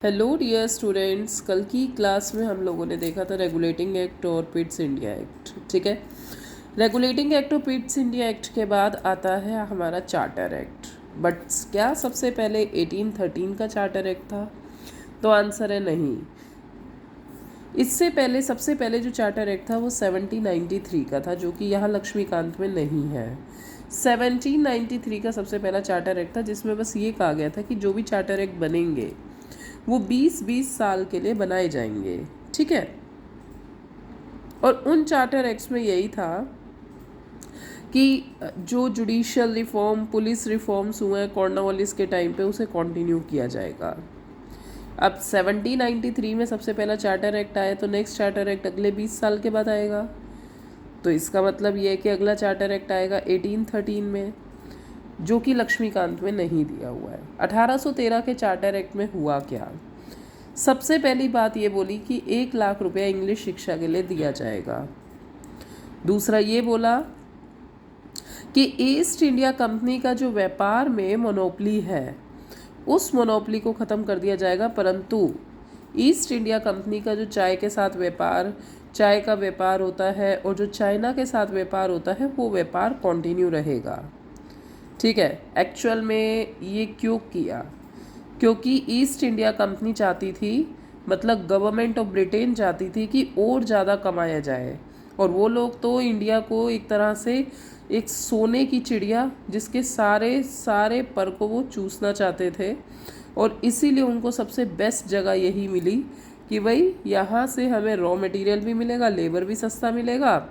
Hello dear students, कल की class में हम लोगों ने देखा था रेगुलेटिंग एक्ट और पिट्स इंडिया एक्ट। ठीक है, रेगुलेटिंग एक्ट और पिट्स इंडिया एक्ट के बाद आता है हमारा चार्टर एक्ट। बट क्या सबसे पहले 1813 का चार्टर एक्ट था? तो आंसर है नहीं। इससे पहले सबसे पहले जो चार्टर एक्ट था वो 1793 का था, जो कि यहाँ लक्ष्मीकांत में नहीं है। 1793 का सबसे पहला चार्टर एक्ट था, जिसमें बस ये कहा गया था कि जो भी चार्टर एक्ट बनेंगे वो 20-20 साल के लिए बनाए जाएंगे। ठीक है, और उन चार्टर एक्ट्स में यही था कि जो जुडिशियल रिफॉर्म, पुलिस रिफॉर्म्स हुए हैं कॉर्नवालिस के टाइम पे, उसे कंटिन्यू किया जाएगा। अब 1793 में सबसे पहला चार्टर एक्ट आया, तो नेक्स्ट चार्टर एक्ट अगले 20 साल के बाद आएगा। तो इसका मतलब ये है कि अगला चार्टर एक्ट आएगा 1813 में, जो कि लक्ष्मीकांत में नहीं दिया हुआ है। 1813 के चार्टर एक्ट में हुआ क्या? सबसे पहली बात ये बोली कि 1 लाख रुपया इंग्लिश शिक्षा के लिए दिया जाएगा। दूसरा ये बोला कि ईस्ट इंडिया कंपनी का जो व्यापार में मोनोपली है, उस मोनोपली को ख़त्म कर दिया जाएगा, परंतु ईस्ट इंडिया कंपनी का जो चाय के साथ व्यापार, चाय का व्यापार होता है और जो चाइना के साथ व्यापार होता है, वो व्यापार कंटिन्यू रहेगा। ठीक है, एक्चुअल में ये क्यों किया? क्योंकि ईस्ट इंडिया कंपनी चाहती थी, मतलब गवर्नमेंट ऑफ ब्रिटेन चाहती थी कि और ज़्यादा कमाया जाए, और वो लोग तो इंडिया को एक तरह से एक सोने की चिड़िया जिसके सारे सारे पर को वो चूसना चाहते थे, और इसीलिए उनको सबसे बेस्ट जगह यही मिली कि भाई यहाँ से हमें रॉ मटेरियल भी मिलेगा, लेबर भी सस्ता मिलेगा,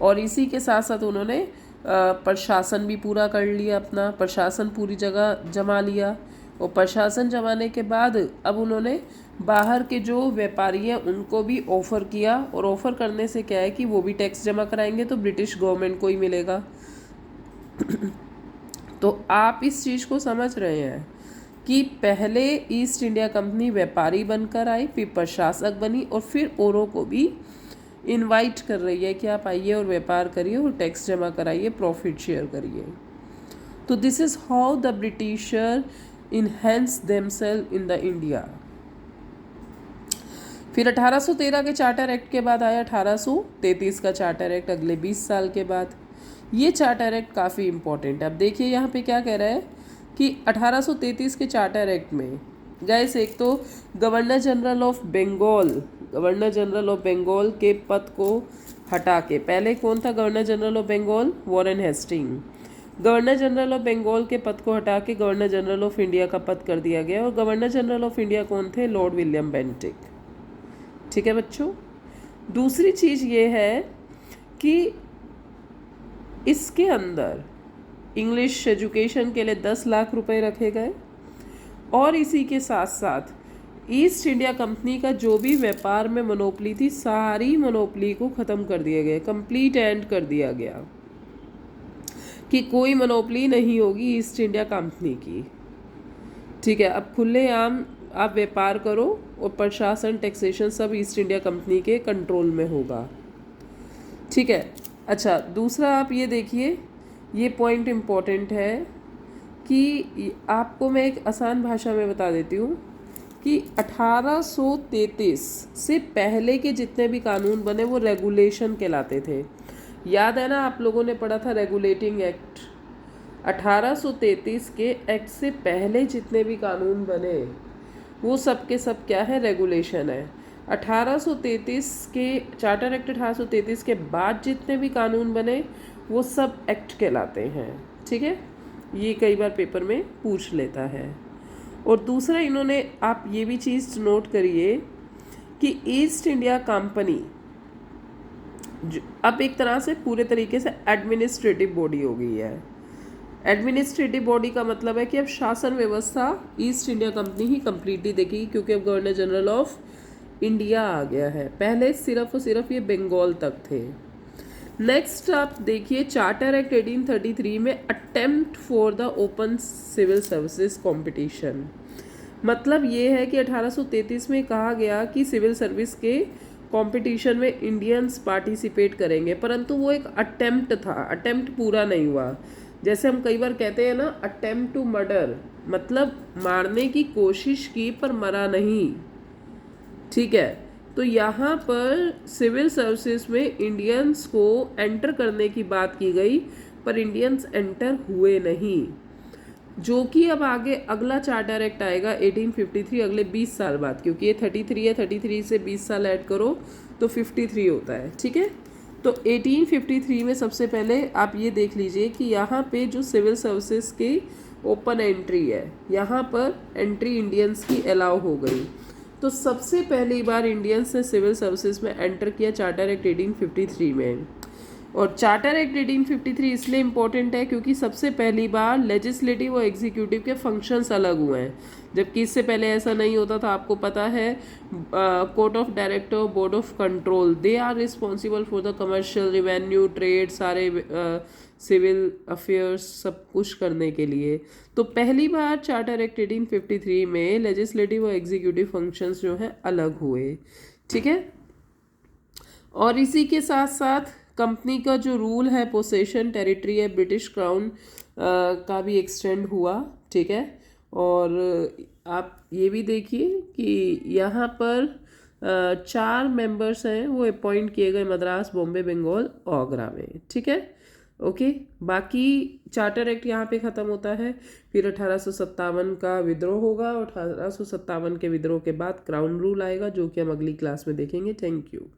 और इसी के साथ साथ उन्होंने प्रशासन भी पूरा कर लिया, अपना प्रशासन पूरी जगह जमा लिया। और प्रशासन जमाने के बाद अब उन्होंने बाहर के जो व्यापारी हैं उनको भी ऑफ़र किया, और ऑफ़र करने से क्या है कि वो भी टैक्स जमा कराएंगे तो ब्रिटिश गवर्नमेंट को ही मिलेगा। तो आप इस चीज़ को समझ रहे हैं कि पहले ईस्ट इंडिया कंपनी व्यापारी बनकर आई, फिर प्रशासक बनी, और फिर औरों को भी इनवाइट कर रही है कि आप आइए और व्यापार करिए और टैक्स जमा कराइए, प्रॉफिट शेयर करिए। तो this is how the Britisher enhance themselves in the India. फिर 1813 के चार्टर एक्ट के बाद आया 1833 का चार्टर एक्ट, अगले 20 साल के बाद। ये चार्टर एक्ट काफ़ी इंपॉर्टेंट है। अब देखिए यहाँ पे क्या कह रहा है कि 1833 के चार्टर एक्ट में गैस, एक तो governor general of Bengal, governor general of Bengal के पद को हटा के, पहले कौन था governor general of Bengal? Warren Hasting. Governor general of Bengal के पद को हटा के गवर्नर जनरल ऑफ इंडिया का पद कर दिया गया, और गवर्नर जनरल ऑफ इंडिया कौन थे? Lord William Bentinck. ठीक है बच्चों, दूसरी चीज़ ये है कि इसके अंदर इंग्लिश एजुकेशन के लिए 10 लाख रुपए रखे गए, और इसी के साथ साथ ईस्ट इंडिया कंपनी का जो भी व्यापार में मोनोपली थी, सारी मोनोपली को ख़त्म कर दिया गया, कंप्लीट एंड कर दिया गया कि कोई मोनोपली नहीं होगी ईस्ट इंडिया कंपनी की। ठीक है, अब खुलेआम आप व्यापार करो, और प्रशासन, टैक्सेशन सब ईस्ट इंडिया कंपनी के कंट्रोल में होगा। ठीक है, अच्छा दूसरा आप ये देखिए, ये पॉइंट इम्पॉर्टेंट है कि आपको मैं एक आसान भाषा में बता देती हूँ कि 1833 से पहले के जितने भी कानून बने वो रेगुलेशन कहलाते थे। याद है ना, आप लोगों ने पढ़ा था रेगुलेटिंग एक्ट। 1833 के एक्ट से पहले जितने भी कानून बने वो सब के सब क्या है? रेगुलेशन है। 1833 के चार्टर एक्ट 1833 के बाद जितने भी कानून बने वो सब एक्ट कहलाते हैं। ठीक है, ये कई बार पेपर में पूछ लेता है। और दूसरा इन्होंने, आप ये भी चीज़ नोट करिए कि ईस्ट इंडिया कंपनी अब एक तरह से पूरे तरीके से एडमिनिस्ट्रेटिव बॉडी हो गई है। एडमिनिस्ट्रेटिव बॉडी का मतलब है कि अब शासन व्यवस्था ईस्ट इंडिया कंपनी ही कंप्लीटली देखेगी, क्योंकि अब गवर्नर जनरल ऑफ इंडिया आ गया है। पहले सिर्फ और सिर्फ ये बंगाल तक थे। नेक्स्ट आप देखिए चार्टर एक्ट 1833 में attempt for the open civil services competition. मतलब ये है कि 1833 में कहा गया कि सिविल सर्विस के कंपटीशन में इंडियंस पार्टिसिपेट करेंगे, परंतु वो एक अटेम्प्ट था, अटेम्प्ट पूरा नहीं हुआ। जैसे हम कई बार कहते हैं ना, अटेम्प्ट टू मर्डर, मतलब मारने की कोशिश की पर मरा नहीं, ठीक है। तो यहाँ पर सिविल सर्विसेज में इंडियंस को एंटर करने की बात की गई, पर इंडियंस एंटर हुए नहीं, जो कि अब आगे अगला चार्टर एक्ट आएगा 1853, अगले 20 साल बाद, क्योंकि ये 33 है, 33 से 20 साल ऐड करो तो 53 होता है, ठीक है। तो 1853 में सबसे पहले आप ये देख लीजिए कि यहाँ पे जो सिविल सर्विसेज की ओपन एंट्री है, यहाँ पर एंट्री इंडियंस की अलाउ हो गई। तो सबसे पहली बार इंडियंस ने सिविल सर्विसेज में एंटर किया चार्टर एक्ट 1853 में। और चार्टर एक्ट 1853 इसलिए इम्पोर्टेंट है क्योंकि सबसे पहली बार लेजिस्लेटिव और एग्जीक्यूटिव के फंक्शंस अलग हुए हैं, जबकि इससे पहले ऐसा नहीं होता था। आपको पता है, court of director, board of control, they are responsible for the commercial, revenue, trade, सारे सिविल अफेयर्स सब कुछ करने के लिए। तो पहली बार चार्टर एक्ट 1853 में लेजिस्लेटिव और एग्जीक्यूटिव फंक्शंस जो हैं अलग हुए, ठीक है। और इसी के साथ साथ कंपनी का जो रूल है, पोसेशन टेरिटरी है, ब्रिटिश क्राउन का भी एक्सटेंड हुआ, ठीक है। और आप ये भी देखिए कि यहाँ पर 4 मेंबर्स हैं वो अपॉइंट किए गए मद्रास, बॉम्बे, बंगाल, आगरा में, ठीक है। ओके, बाकी चार्टर एक्ट यहाँ पे ख़त्म होता है। फिर 1857 का विद्रोह होगा, और 1857 के विद्रोह के बाद क्राउन रूल आएगा, जो कि हम अगली क्लास में देखेंगे। Thank you.